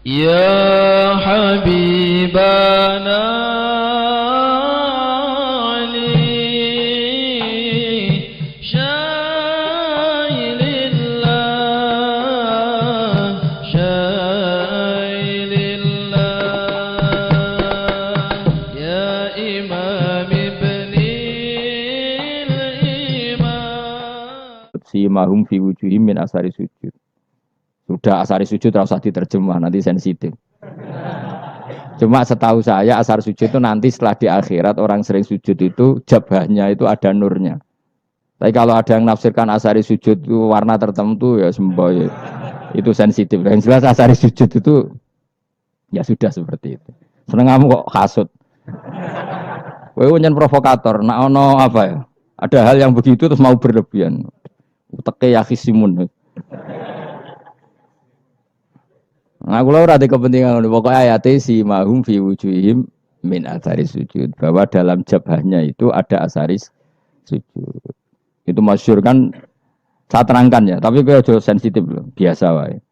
يا حبيبنا علي شايل الله شايل الله يا إمام ابن الإمام simahum fi wujuhim min asari sujud. Sudah asari sujud ora usah diterjemah, nanti sensitif. Cuma setahu saya asar sujud itu nanti setelah di akhirat orang sering sujud itu jabahnya itu ada nurnya. Tapi kalau ada yang nafsirkan asari sujud itu warna tertentu ya semboy. Itu sensitif. Yang jelas asari sujud itu ya sudah seperti itu. Seneng kamu kok hasut. Kowe nyen provokator, nak ono apa ya? Ada hal yang begitu terus mau berlebihan. Uteke ya khisimun. Nah, kalau ada kepentingan, pokoknya ayatnya si mahum fi wujuhim min asari sujud, bahwa dalam jabahnya itu ada asari sujud. Itu masyhur kan, saya terangkan ya, tapi gue jauh sensitif loh, biasa wae.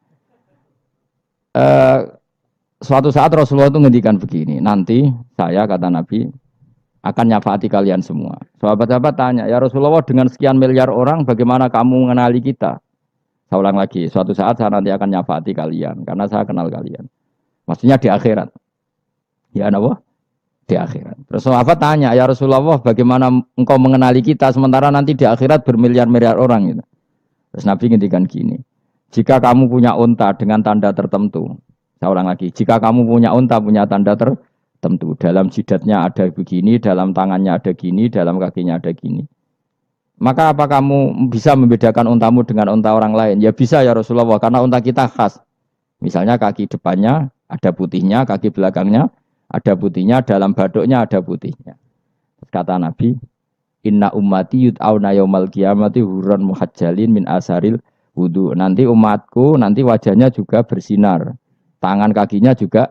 Suatu saat Rasulullah itu ngendikan begini, nanti saya kata Nabi akan nyafaati kalian semua. Sahabat-sahabat tanya, ya Rasulullah dengan sekian miliar orang, bagaimana kamu mengenali kita? Saya ulang lagi, suatu saat saya nanti akan nyafaati kalian, karena saya kenal kalian. Maksudnya di akhirat. Ya apa? Di akhirat. Terus sahabat tanya, ya Rasulullah bagaimana engkau mengenali kita, sementara nanti di akhirat bermiliar-miliar orang. Gitu. Terus Nabi ngendikan gini, jika kamu punya unta dengan tanda tertentu, saya ulang lagi, jika kamu punya unta punya tanda tertentu, dalam jidatnya ada begini, dalam tangannya ada gini, dalam kakinya ada gini. Maka apa kamu bisa membedakan untamu dengan unta orang lain? Ya bisa ya Rasulullah, karena unta kita khas. Misalnya kaki depannya ada putihnya, kaki belakangnya ada putihnya, dalam baduknya ada putihnya. Kata Nabi, inna ummati yud'auna yaumal qiyamati hurran muhajjalin min asaril wudu. Nanti umatku, nanti wajahnya juga bersinar. Tangan kakinya juga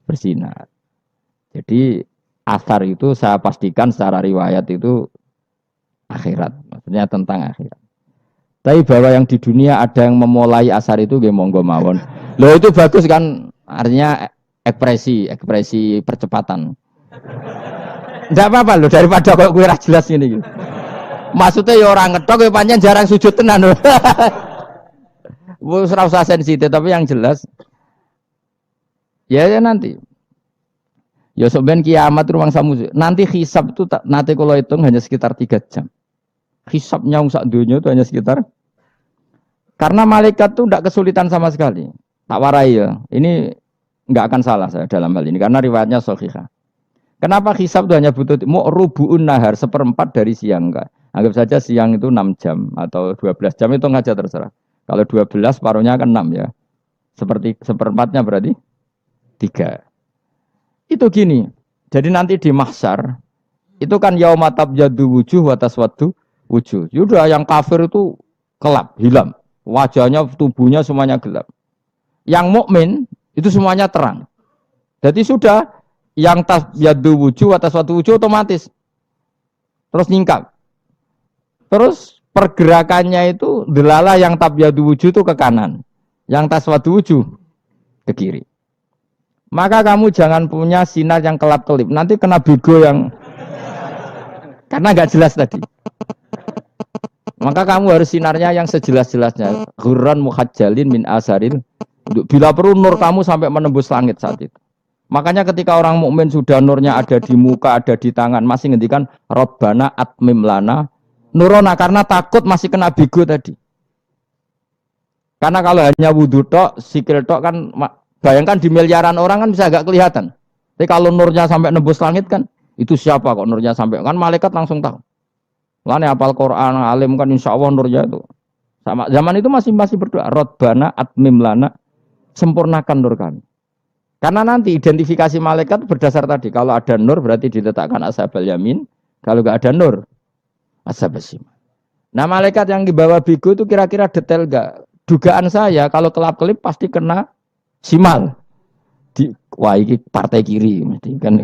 bersinar. Jadi asar itu saya pastikan secara riwayat itu akhirat, maksudnya tentang akhirat. Tapi bahwa yang di dunia ada yang memulai asar itu nggih monggo mawon. Loh itu bagus kan, artinya ekspresi percepatan. Enggak apa-apa loh, daripada kok kowe ora jelas ngene iki. Maksudnya ya orang ngethok ya pancen jarang sujud tenan. Wis ora usah sensitif, tapi yang jelas ya nanti. Ya sebenarnya kiamat ruang samu. Nanti hisab itu nanti kalau hitung hanya sekitar 3 jam. Hisabnya sak dunia itu hanya sekitar, karena malaikat itu tidak kesulitan sama sekali. Tak warai ya. Ini nggak akan salah saya dalam hal ini karena riwayatnya sahihah. Kenapa hisab itu hanya butuh rubu'un nahar, 1/4 dari siang enggak. Anggap saja siang itu 6 jam atau 12 jam itu aja terserah. Kalau 12 paruhnya kan 6 ya. Seperti 1/4-nya berarti 3. Itu gini. Jadi nanti di mahsyar itu kan yaumatab jadu wujuh wa taswaddu wujuh. Sudah yang kafir itu kelap, hilang. Wajahnya, tubuhnya semuanya gelap. Yang mukmin itu semuanya terang. Jadi sudah yang tabyadu wujuh atas suatu wujuh otomatis terus nyingkap. Terus pergerakannya itu delala yang tabyadu wujuh itu ke kanan, yang taswadu wujuh ke kiri. Maka kamu jangan punya sinar yang kelap-kelip. Nanti kena bego yang karena nggak jelas tadi. Maka kamu harus sinarnya yang sejelas-jelasnya. Ghurran muhajjalin min asaril. Bila perlu nur kamu sampai menembus langit saat itu. Makanya ketika orang mukmin sudah nurnya ada di muka, ada di tangan, masih ngendikan Rabbana atmim lana nurona, karena takut masih kena bigo tadi. Karena kalau hanya wudu tok, sikil tok kan, bayangkan di miliaran orang kan bisa agak kelihatan. Tapi kalau nurnya sampai nembus langit kan, itu siapa kok nurnya sampai, kan malaikat langsung tahu. Lane hafal Quran, alim kan insya Allah nurnya itu. Sama zaman itu masih berdoa, Rabbana atmim lana, sempurnakan nur kami. Karena nanti identifikasi malaikat berdasar tadi, kalau ada nur berarti diletakkan ashabal yamin, kalau nggak ada nur ashabas shimal. Nah malaikat yang dibawa bigo itu kira-kira detail nggak? Dugaan saya kalau kelap-kelip pasti kena simal. Wah ini partai kiri mesti kan.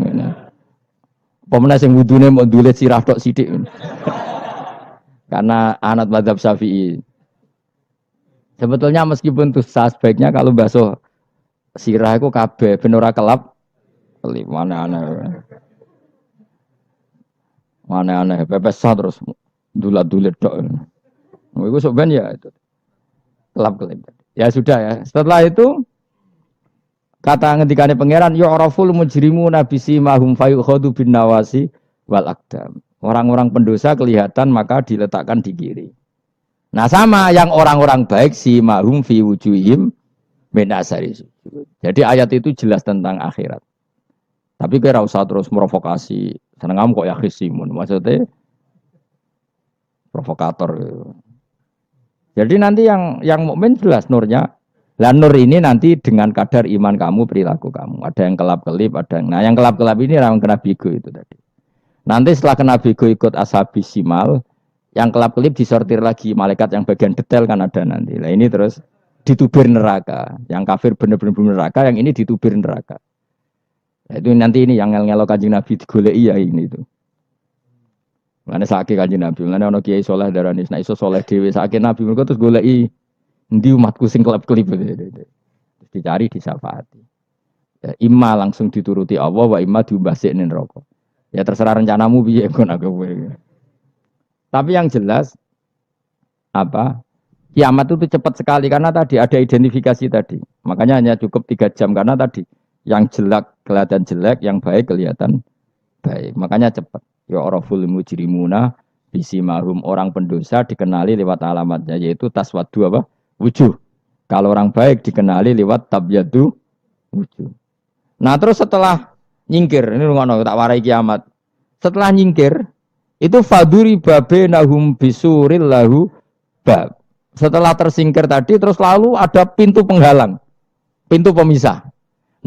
Pemenang yang wudune mau dulet sirah tok sidik. Karena anak mazhab Syafi'i. Sebetulnya meskipun itu sebaiknya kalau basuh sirah iku kabeh ben ora kelap kelip mana aneh. Mana aneh pepes terus dulat-dulit tok. Iku sok ben ya itu. Kelap kelip. Ya sudah ya. Setelah itu kata ngendikane pangeran yu'raful mujrimuna bisimahum fayukhadu bin nawasi wal aqdam. Orang-orang pendosa kelihatan maka diletakkan di kiri. Nah sama yang orang-orang baik simahum fi wujuhim min asari sujud. Jadi ayat itu jelas tentang akhirat. Tapi kira usah terus provokasi. Seneng kamu kok ya khisimun. Maksudnya provokator. Jadi nanti yang mukmin jelas nurnya. Lah nur ini nanti dengan kadar iman kamu, perilaku kamu. Ada yang kelap-kelip, ada yang... Nah yang kelap-kelip ini orang kena bigo itu tadi. Nanti setelah kena bigo ikut ashabi simal, yang kelap-kelip disortir lagi. Malaikat yang bagian detail kan ada nanti. Nah ini terus ditubir neraka. Yang kafir benar-benar neraka, yang ini ditubir neraka. Nah, itu nanti ini yang ngel-ngelok kanjeng Nabi digoleki ya ini itu. Mana sakit kanjeng Nabi, mana ono kiai soleh darani, nah iso soleh dewi sakit Nabi mereka terus goleki ndi umatku sing kelap-kelip terus dicari disyafaati. Ya, imma langsung dituruti Allah, wa imma diumbasik ning neraka. Ya terserah rencanamu piye kon aku kowe. Tapi yang jelas apa? Kiamat itu cepat sekali karena tadi ada identifikasi tadi. Makanya hanya cukup 3 jam karena tadi yang jelek kelihatan jelek, yang baik kelihatan baik. Makanya cepat. Ya araful mujrimuna bisimahum, orang pendosa dikenali lewat alamatnya yaitu taswaddu apa? Wujuh. Kalau orang baik dikenali lewat tabyadu wujuh. Nah, terus setelah nyingkir, ini ngono tak warai kiamat. Setelah nyingkir itu faduri babenahum bisuril lahu bab. Setelah tersingkir tadi terus lalu ada pintu penghalang. Pintu pemisah.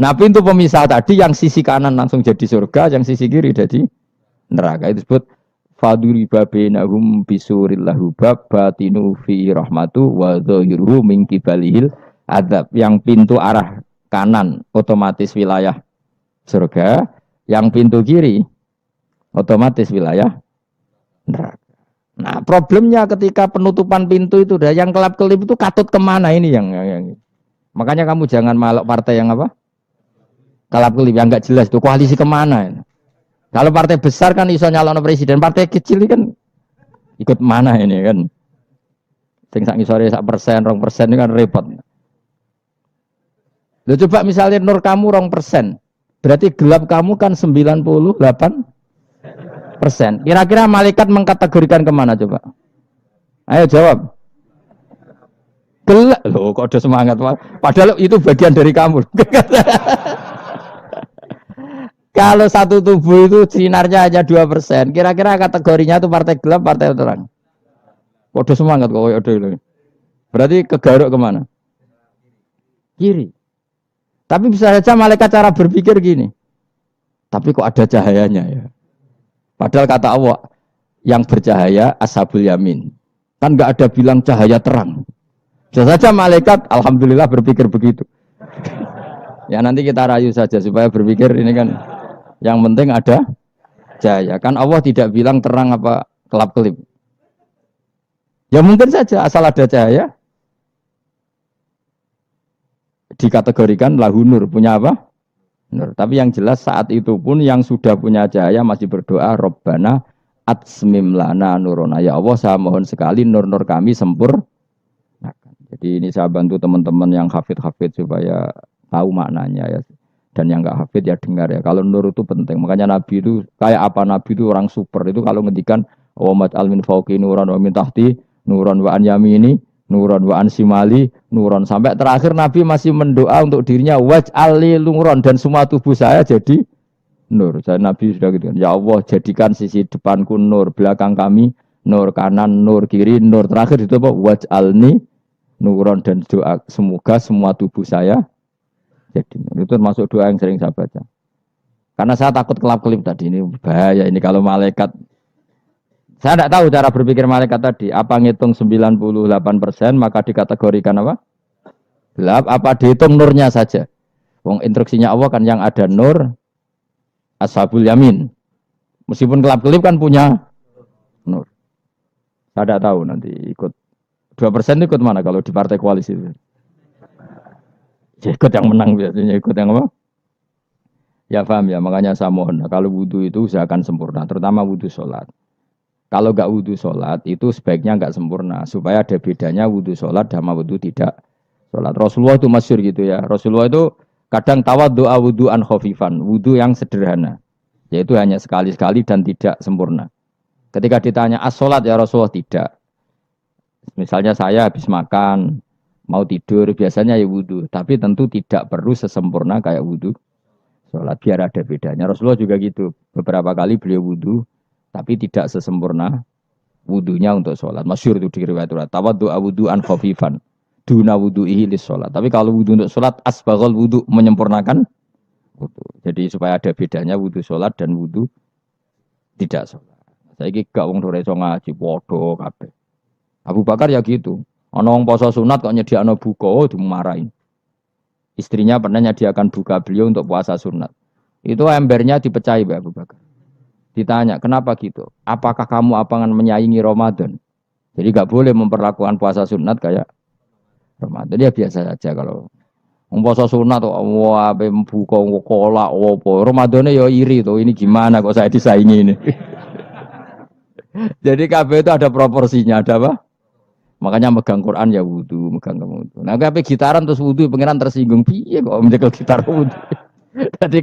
Nah, pintu pemisah tadi yang sisi kanan langsung jadi surga, yang sisi kiri jadi neraka. Itu disebut faduri babenahum bisuril lahu bab batinu fi rahmatu wa dhahiruhu min kibalihil adzab. Yang pintu arah kanan otomatis wilayah surga, yang pintu kiri otomatis wilayah neraka. Nah, problemnya ketika penutupan pintu itu dah yang kelap-kelip itu katut kemana ini yang makanya kamu jangan malok partai yang apa? Kelap-kelip yang enggak jelas itu koalisi kemana? Kalau partai besar kan iso nyalon presiden, partai kecil kan ikut mana ini kan? Sing sak ngisore 1%, 2% ini kan repot. Lo coba misalnya nur kamu 2%, berarti gelap kamu kan 98%. Kira-kira malaikat mengkategorikan kemana coba? Ayo jawab. Gelap. Loh kok ada semangat. Padahal itu bagian dari kamu. Kalau satu tubuh itu sinarnya hanya 2%, kira-kira kategorinya itu partai gelap, partai terang. Kode semangat kok ada. Berarti kegaruk kemana? Kiri. Tapi bisa saja malaikat cara berpikir gini. Tapi kok ada cahayanya ya? Padahal kata Allah yang bercahaya ashabul yamin. Kan nggak ada bilang cahaya terang. Bisa saja malaikat alhamdulillah berpikir begitu. Ya nanti kita rayu saja supaya berpikir ini kan. Yang penting ada cahaya. Kan Allah tidak bilang terang apa kelap-kelip. Ya mungkin saja asal ada cahaya. Dikategorikan lahu nur. Punya apa? Nur. Tapi yang jelas saat itu pun yang sudah punya cahaya masih berdoa. Rabbana atsmim lana nurona. Ya Allah saya mohon sekali nur-nur kami sempurna. Jadi ini saya bantu teman-teman yang hafid-hafid supaya tahu maknanya ya. Dan yang enggak hafid ya dengar ya. Kalau nur itu penting. Makanya Nabi itu kayak apa? Nabi itu orang super. Itu kalau ngendikan wa maj'al min fawqi nuran wa min tahti nuran wa an yamini nuran wa an simali nuran. Sampai terakhir Nabi masih mendoa untuk dirinya waj'al li nuran dan semua tubuh saya jadi nur. Saya Nabi sudah gitu kan. Ya Allah jadikan sisi depanku nur, belakang kami nur, kanan nur, kiri nur. Terakhir itu apa? Waj'alni nuran dan doa semoga semua tubuh saya jadi itu termasuk doa yang sering saya baca. Karena saya takut kelap-kelip tadi ini bahaya ini kalau malaikat. Saya tidak tahu cara berpikir malaikat tadi. Apa ngitung 98% maka dikategorikan apa? Gelap. Apa dihitung nurnya saja? Wong instruksinya Allah kan yang ada nur ashabul yamin. Meskipun kelap-kelip kan punya nur. Saya tidak tahu nanti ikut 2% ikut mana kalau di partai koalisi itu. Ya, ikut yang menang biasanya, ikut yang apa? Ya paham ya, makanya saya mohon. Kalau wudhu itu usahakan sempurna, terutama wudhu sholat. Kalau nggak wudhu sholat itu sebaiknya nggak sempurna, supaya ada bedanya wudhu sholat sama wudhu tidak sholat. Rasulullah itu masyhur gitu ya. Rasulullah itu kadang tawaddu'a wudhu'an khafifan, wudhu yang sederhana, yaitu hanya sekali-sekali dan tidak sempurna. Ketika ditanya as-sholat ya Rasulullah tidak. Misalnya saya habis makan, mau tidur, biasanya ya wudhu, tapi tentu tidak perlu sesempurna kayak wudhu sholat, biar ada bedanya. Rasulullah juga gitu. Beberapa kali beliau wudhu, tapi tidak sesempurna wudhunya untuk sholat. Masyhur itu di riwayat riwayat. Tawaddu'a wudhu'an khafifan, duna wudhu'ihi lis sholat. Tapi kalau wudhu untuk sholat, asbaghal wudhu, menyempurnakan wudhu. Jadi supaya ada bedanya wudhu sholat dan wudhu tidak sholat. Saya gak wong ora iso ngaji podo kabeh. Abu Bakar ya gitu. Ana wong poso sunat kok nyediakno buka, oh dimarahin. Istrinya pernah nyediakan buka beliau untuk puasa sunat. Itu embernya dipecahi Mbak Abu Bakar. Ditanya, kenapa gitu? Apakah kamu akan menyaingi Ramadan? Jadi gak boleh memperlakukan puasa sunat kayak Ramadan. Ya biasa saja kalau puasa sunat wah buka kolak opo. Ramadannya ya iri tuh. Ini gimana kok saya disaingi ini? Jadi kabeh itu ada proporsinya, ada apa? Makanya megang Quran ya wudu, megang wudu. Nah, kabeh gitaran terus wudu, pengiran tersinggung. Piye kok menjegal gitar wudu? Jadi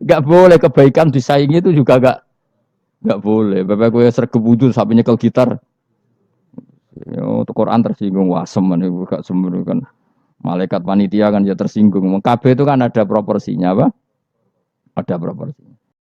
gak boleh kebaikan disaingi itu juga gak boleh. Bapak gue sergep wudu sampai nyekel gitar. Yo, Quran tersinggung wasem niku gak sembrono kan. Malaikat panitia kan ya tersinggung. Kabeh itu kan ada proporsinya apa? Ada proporsinya.